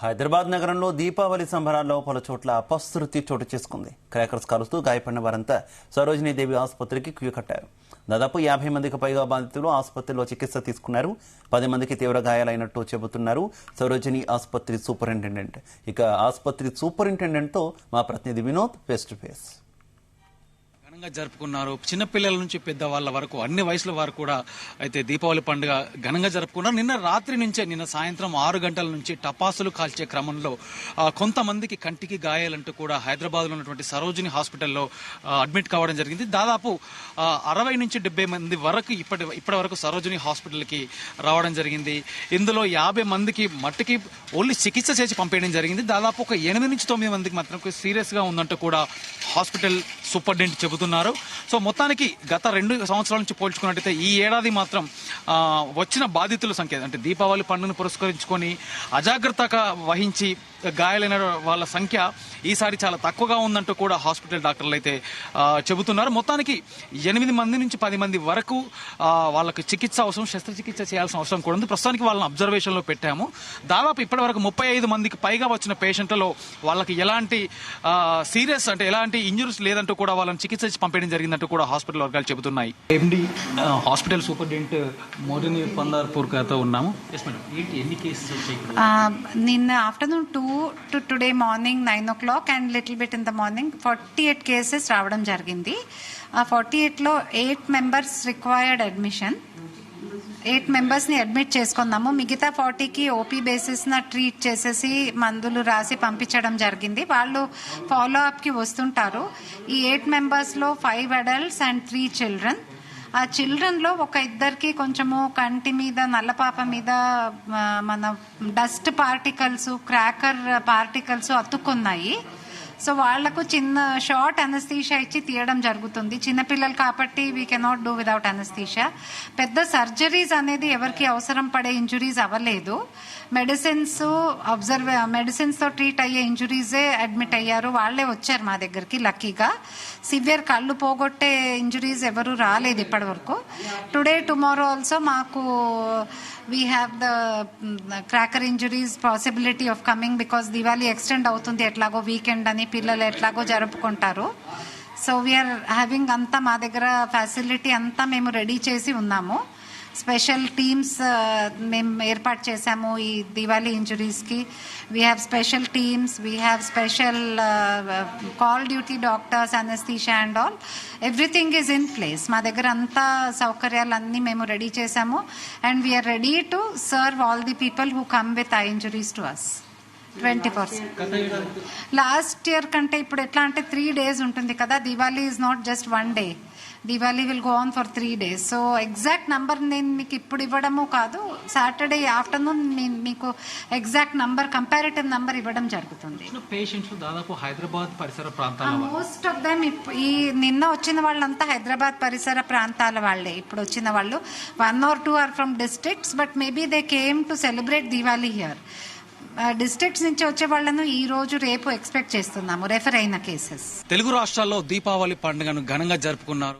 హైదరాబాద్ నగరంలో దీపావళి సంబరాల్లో పలు చోట్ల అపశృతి చోటు చేసుకుంది. క్రాకర్స్ కాలుస్తూ గాయపడిన వారంతా సరోజినీ దేవి ఆసుపత్రికి క్యూ కట్టారు. దాదాపు 50 మందికి పైగా బాధితులు ఆసుపత్రిలో చికిత్స తీసుకున్నారు. 10 మందికి తీవ్ర గాయాలైనట్టు చెబుతున్నారు సరోజినీ ఆసుపత్రి సూపరింటెండెంట్. ఇక ఆసుపత్రి సూపరింటెండెంట్తో మా ప్రతినిధి వినోద్ ఫేస్ టు ఫేస్. ఘనంగా జరుపుకున్నారు. చిన్నపిల్లల నుంచి పెద్దవాళ్ళ వరకు అన్ని వయసుల వారు కూడా అయితే దీపావళి పండుగ ఘనంగా జరుపుకున్నారు. నిన్న సాయంత్రం 6 గంటల నుంచి టపాసులు కాల్చే క్రమంలో కొంతమందికి కంటికి గాయాలంటూ కూడా హైదరాబాద్లో ఉన్నటువంటి సరోజినీ హాస్పిటల్లో అడ్మిట్ కావడం జరిగింది. దాదాపు 60 నుంచి 70 మంది వరకు ఇప్పటి వరకు సరోజినీ హాస్పిటల్కి రావడం జరిగింది. ఇందులో 50 మందికి మట్టుకి ఓన్లీ చికిత్స చేసి పంపేయడం జరిగింది. దాదాపు ఒక 8 నుంచి 9 మందికి మాత్రం సీరియస్ గా ఉందంటూ కూడా హాస్పిటల్ సూపరింటెండెంట్ చెబుతున్నారు. సో మొత్తానికి గత 2 సంవత్సరాల నుంచి పోల్చుకున్నట్టయితే ఈ ఏడాది మాత్రం వచ్చిన బాధితుల సంఖ్య అంటే దీపావళి పండుగను పురస్కరించుకొని అజాగ్రత్తగా వహించి గాయాలైన వాళ్ళ సంఖ్య ఈసారి చాలా తక్కువగా ఉందంటూ కూడా హాస్పిటల్ డాక్టర్లు అయితే చెబుతున్నారు. మొత్తానికి 8 మంది నుంచి 10 మంది వరకు వాళ్ళకి చికిత్స అవసరం, శస్త్రచికిత్స చేయాల్సిన అవసరం కూడా ఉంది. ప్రస్తుతానికి వాళ్ళని అబ్జర్వేషన్ లో పెట్టాము. దాదాపు ఇప్పటి వరకు 35 మందికి పైగా వచ్చిన పేషెంట్లలో వాళ్ళకి ఎలాంటి సీరియస్ అంటే ఎలాంటి ఇంజురీస్ లేదంటూ కూడా వాళ్ళని చికిత్స పంపేయడం జరిగిందంటూ కూడా హాస్పిటల్ వర్గాలు చెబుతున్నాయి. ఎండి హాస్పిటల్ సూపరింటెండెంట్ మోదిని పందార్పూర్ గారితో ఉన్నాము. ఎన్ని కేసెస్ వచ్చాయి? నిన్న afternoon 2 to today morning 9 o'clock and little bit in the morning 48 cases రావడం జరిగింది. 48లో 8 members రిక్వైర్డ్ అడ్మిషన్. 8 మెంబర్స్ని అడ్మిట్ చేసుకున్నాము. మిగతా 40కి ఓపీ బేసిస్న ట్రీట్ చేసేసి మందులు రాసి పంపించడం జరిగింది. వాళ్ళు ఫాలో అప్కి వస్తుంటారు. ఈ 8 మెంబర్స్లో 5 adults and 3 children. ఆ చిల్డ్రన్లో ఒక ఇద్దరికి కొంచెము కంటి మీద నల్లపాప మీద మన డస్ట్ పార్టికల్స్, క్రాకర్ పార్టికల్స్ అతుక్కున్నాయి. సో వాళ్లకు చిన్న షార్ట్ అనస్థీషియా ఇచ్చి తీయడం జరుగుతుంది. చిన్నపిల్లలు కాబట్టి we cannot do without anaesthesia. పెద్ద సర్జరీస్ అనేది ఎవరికి అవసరం పడే ఇంజురీస్ అవ్వలేదు. మెడిసిన్స్ తో ట్రీట్ అయ్యే ఇంజురీసే అడ్మిట్ అయ్యారు. వాళ్లే వచ్చారు మా దగ్గరికి. లక్కీగా సివియర్ కళ్ళు పోగొట్టే ఇంజురీస్ ఎవరు రాలేదు ఇప్పటి వరకు. టుడే టుమారో ఆల్సో మాకు we have the cracker injuries possibility of coming because Diwali extend అవుతుంది ఎట్లాగో వీకెండ్ అని పిల్లలు ఎట్లాగో జరుపుకుంటారు. సో వీఆర్ హ్యావింగ్ అంతా మా దగ్గర ఫెసిలిటీ అంతా మేము రెడీ చేసి ఉన్నాము. స్పెషల్ టీమ్స్ మేము ఏర్పాటు చేశాము ఈ దివాళీ ఇంజురీస్కి. We have special teams, we have special call duty doctors, anaesthesia and all. Everything is in place. మా దగ్గర అంతా సౌకర్యాలన్నీ మేము రెడీ చేశాము. And we are ready to serve all the people who come with eye injuries to us 20%. Last year కంటే ఇప్పుడు ఎట్లా అంటే 3 days ఉంటుంది కదా. Diwali is not just 1 day. Diwali will go on for 3 days. So exact number నేను మీకు ఇప్పుడు ఇవ్వడము కాదు. సాటర్డే ఆఫ్టర్నూన్ మీకు ఎగ్జాక్ట్ నంబర్, కంపారిటివ్ నంబర్ ఇవ్వడం జరుగుతుంది. పేషెంట్స్ దాదాపు హైదరాబాద్ పరిసర ప్రాంతాల మోస్ట్ ఆఫ్ దెమ్ ఈ నిన్న వచ్చిన వాళ్ళంతా హైదరాబాద్ పరిసర ప్రాంతాల వాళ్ళే. ఇప్పుడు వచ్చిన వాళ్ళు 1 or 2 are from districts, but maybe they came to celebrate Diwali here. Districts నుంచి వచ్చే వాళ్లను ఈ రోజు రేపు ఎక్స్పెక్ట్ చేస్తున్నాము రెఫర్ అయిన కేసెస్. తెలుగు రాష్ట్రాల్లో దీపావళి పండుగను ఘనంగా జరుపుకున్నారు.